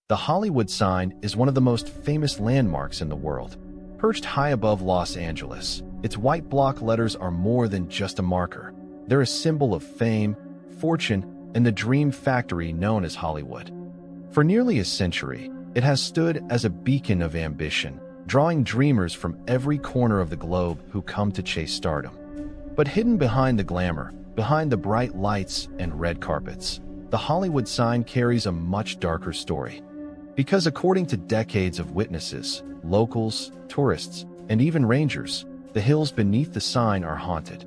The Hollywood sign is one of the most famous landmarks in the world. Perched high above Los Angeles, its white block letters are more than just a marker. They're a symbol of fame, fortune, and the dream factory known as Hollywood. For nearly a century, it has stood as a beacon of ambition, drawing dreamers from every corner of the globe who come to chase stardom. But hidden behind the glamour, behind the bright lights and red carpets, the Hollywood sign carries a much darker story. Because according to decades of witnesses, locals, tourists, and even rangers, the hills beneath the sign are haunted.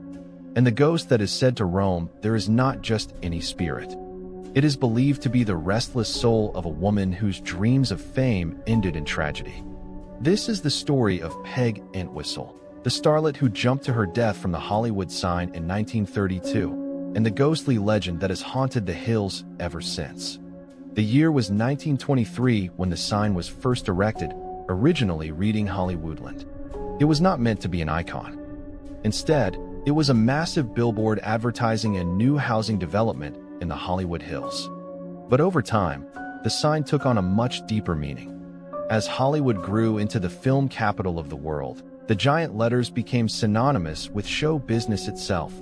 And the ghost that is said to roam there is not just any spirit. It is believed to be the restless soul of a woman whose dreams of fame ended in tragedy. This is the story of Peg Entwistle, the starlet who jumped to her death from the Hollywood sign in 1932, and the ghostly legend that has haunted the hills ever since. The year was 1923 when the sign was first erected, originally reading Hollywoodland. It was not meant to be an icon. Instead, it was a massive billboard advertising a new housing development in the Hollywood Hills. But over time, the sign took on a much deeper meaning. As Hollywood grew into the film capital of the world, the giant letters became synonymous with show business itself.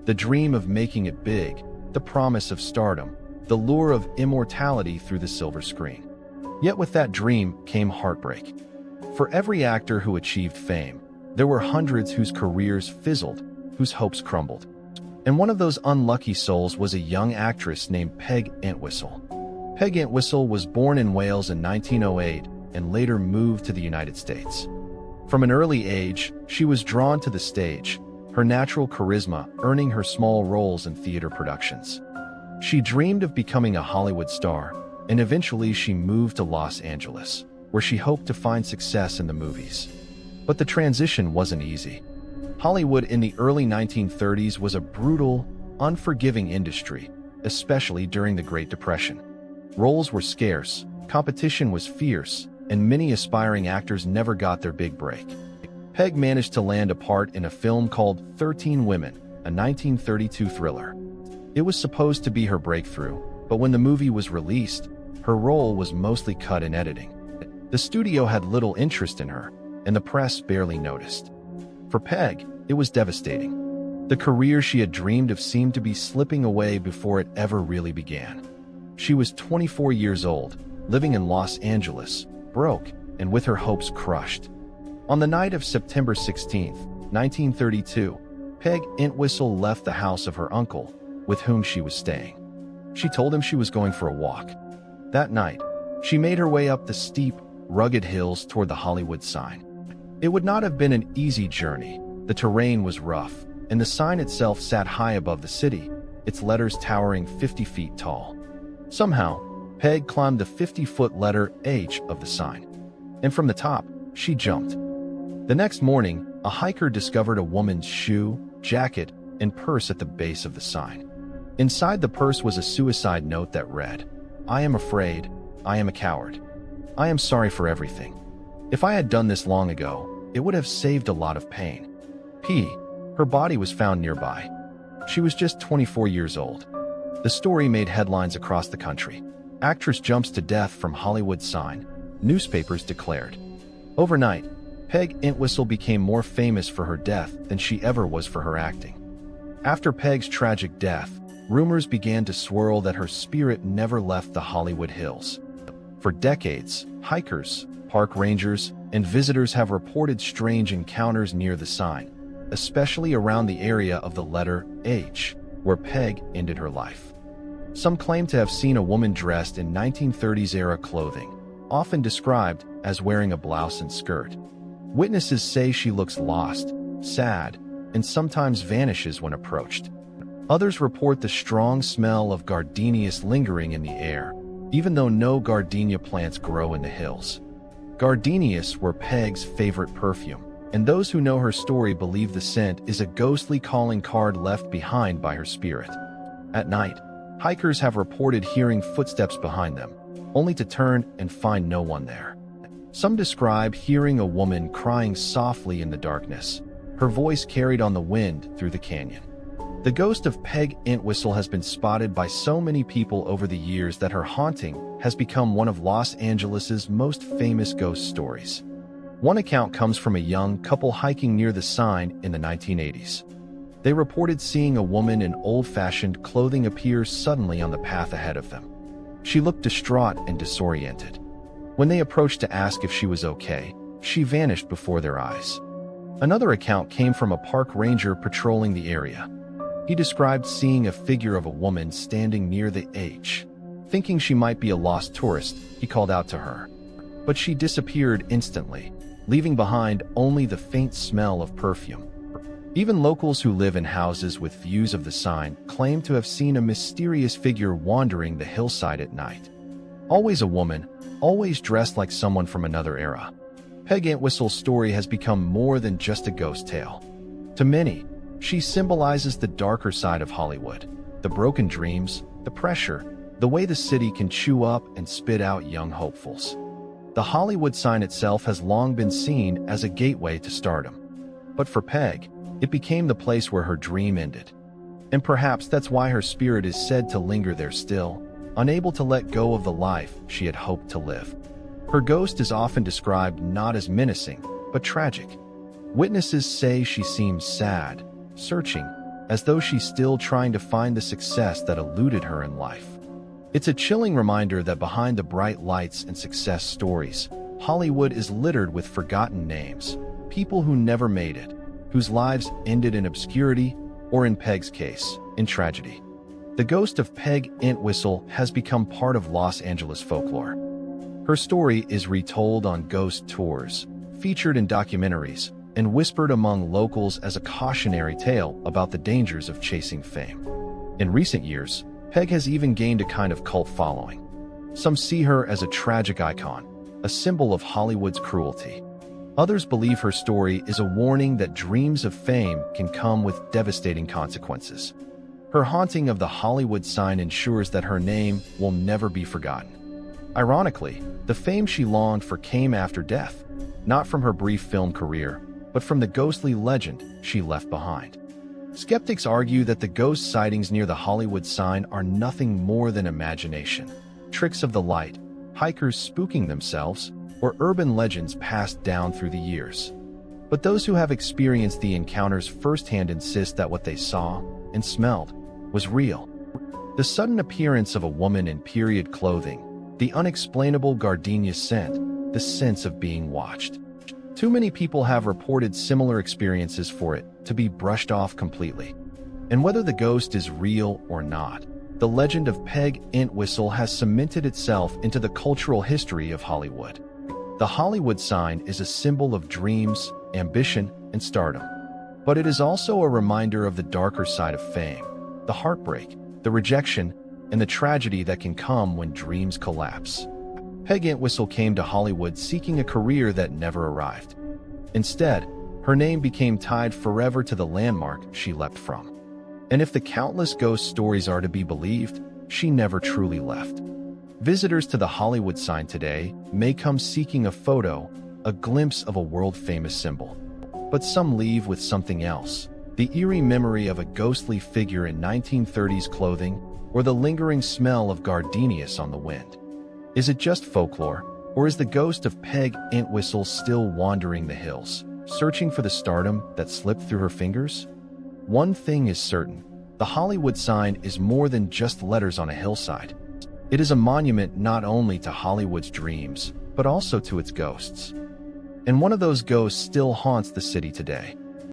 The dream of making it big, the promise of stardom, the lure of immortality through the silver screen. Yet with that dream came heartbreak. For every actor who achieved fame, there were hundreds whose careers fizzled, whose hopes crumbled. And one of those unlucky souls was a young actress named Peg Entwistle. Peg Entwistle was born in Wales in 1908 and later moved to the United States. From an early age, she was drawn to the stage, her natural charisma earning her small roles in theater productions. She dreamed of becoming a Hollywood star, and eventually she moved to Los Angeles, where she hoped to find success in the movies. But the transition wasn't easy. Hollywood in the early 1930s was a brutal, unforgiving industry, especially during the Great Depression. Roles were scarce, competition was fierce, and many aspiring actors never got their big break. Peg managed to land a part in a film called 13 Women, a 1932 thriller. It was supposed to be her breakthrough, but when the movie was released, her role was mostly cut in editing. The studio had little interest in her, and the press barely noticed. For Peg, it was devastating. The career she had dreamed of seemed to be slipping away before it ever really began. She was 24 years old, living in Los Angeles, broke, and with her hopes crushed. On the night of September 16, 1932, Peg Entwistle left the house of her uncle, with whom she was staying. She told him she was going for a walk. That night, she made her way up the steep, rugged hills toward the Hollywood sign. It would not have been an easy journey. The terrain was rough, and the sign itself sat high above the city, its letters towering 50 feet tall. Somehow, Peg climbed the 50-foot letter H of the sign, and from the top, she jumped. The next morning, a hiker discovered a woman's shoe, jacket, and purse at the base of the sign. Inside the purse was a suicide note that read, "I am afraid, I am a coward. I am sorry for everything. If I had done this long ago, it would have saved a lot of pain." Her body was found nearby. She was just 24 years old. The story made headlines across the country. Actress jumps to death from Hollywood sign, newspapers declared. Overnight, Peg Entwistle became more famous for her death than she ever was for her acting. After Peg's tragic death, rumors began to swirl that her spirit never left the Hollywood Hills. For decades, hikers, park rangers, and visitors have reported strange encounters near the sign, especially around the area of the letter H, where Peg ended her life. Some claim to have seen a woman dressed in 1930s-era clothing, often described as wearing a blouse and skirt. Witnesses say she looks lost, sad, and sometimes vanishes when approached. Others report the strong smell of gardenias lingering in the air, even though no gardenia plants grow in the hills. Gardenias were Peg's favorite perfume, and those who know her story believe the scent is a ghostly calling card left behind by her spirit. At night, hikers have reported hearing footsteps behind them, only to turn and find no one there. Some describe hearing a woman crying softly in the darkness, her voice carried on the wind through the canyon. The ghost of Peg Entwistle has been spotted by so many people over the years that her haunting has become one of Los Angeles's most famous ghost stories. One account comes from a young couple hiking near the sign in the 1980s. They reported seeing a woman in old-fashioned clothing appear suddenly on the path ahead of them. She looked distraught and disoriented. When they approached to ask if she was okay, she vanished before their eyes. Another account came from a park ranger patrolling the area. He described seeing a figure of a woman standing near the edge. Thinking she might be a lost tourist, he called out to her. But she disappeared instantly, leaving behind only the faint smell of perfume. Even locals who live in houses with views of the sign claim to have seen a mysterious figure wandering the hillside at night. Always a woman, always dressed like someone from another era. Peg Entwistle's story has become more than just a ghost tale. To many, she symbolizes the darker side of Hollywood, the broken dreams, the pressure, the way the city can chew up and spit out young hopefuls. The Hollywood sign itself has long been seen as a gateway to stardom. But for Peg, it became the place where her dream ended. And perhaps that's why her spirit is said to linger there still, unable to let go of the life she had hoped to live. Her ghost is often described not as menacing, but tragic. Witnesses say she seems sad, searching, as though she's still trying to find the success that eluded her in life. It's a chilling reminder that behind the bright lights and success stories, Hollywood is littered with forgotten names, people who never made it, whose lives ended in obscurity, or in Peg's case, in tragedy. The ghost of Peg Entwistle has become part of Los Angeles folklore. Her story is retold on ghost tours, featured in documentaries, and whispered among locals as a cautionary tale about the dangers of chasing fame. In recent years, Peg has even gained a kind of cult following. Some see her as a tragic icon, a symbol of Hollywood's cruelty. Others believe her story is a warning that dreams of fame can come with devastating consequences. Her haunting of the Hollywood sign ensures that her name will never be forgotten. Ironically, the fame she longed for came after death, not from her brief film career, but from the ghostly legend she left behind. Skeptics argue that the ghost sightings near the Hollywood sign are nothing more than imagination, tricks of the light, hikers spooking themselves, or urban legends passed down through the years. But those who have experienced the encounters firsthand insist that what they saw and smelled was real. The sudden appearance of a woman in period clothing, the unexplainable gardenia scent, the sense of being watched. Too many people have reported similar experiences for it to be brushed off completely. And whether the ghost is real or not, the legend of Peg Entwistle has cemented itself into the cultural history of Hollywood. The Hollywood sign is a symbol of dreams, ambition, and stardom. But it is also a reminder of the darker side of fame, the heartbreak, the rejection, and the tragedy that can come when dreams collapse. Peg Entwistle came to Hollywood seeking a career that never arrived. Instead, her name became tied forever to the landmark she leapt from. And if the countless ghost stories are to be believed, she never truly left. Visitors to the Hollywood sign today may come seeking a photo, a glimpse of a world-famous symbol. But some leave with something else, the eerie memory of a ghostly figure in 1930s clothing or the lingering smell of gardenias on the wind. Is it just folklore, or is the ghost of Peg Entwistle still wandering the hills, searching for the stardom that slipped through her fingers? One thing is certain, the Hollywood sign is more than just letters on a hillside. It is a monument not only to Hollywood's dreams, but also to its ghosts. And one of those ghosts still haunts the city today.